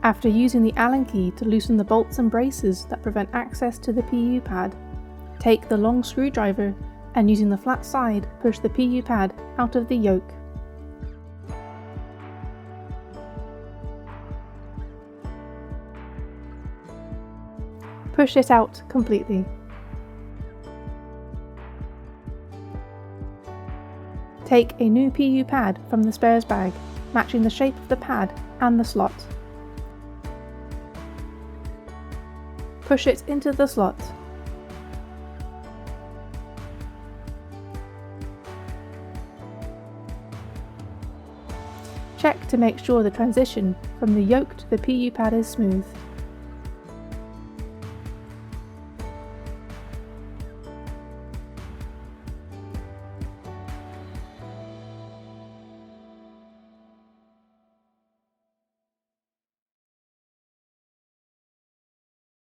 After using the Allen key to loosen the bolts and braces that prevent access to the PU pad, take the long screwdriver and using the flat side push the PU pad out of the yoke. Push it out completely. Take a new PU pad from the spares bag, matching the shape of the pad and the slot. Push it into the slot. Check to make sure the transition from the yoke to the PU pad is smooth.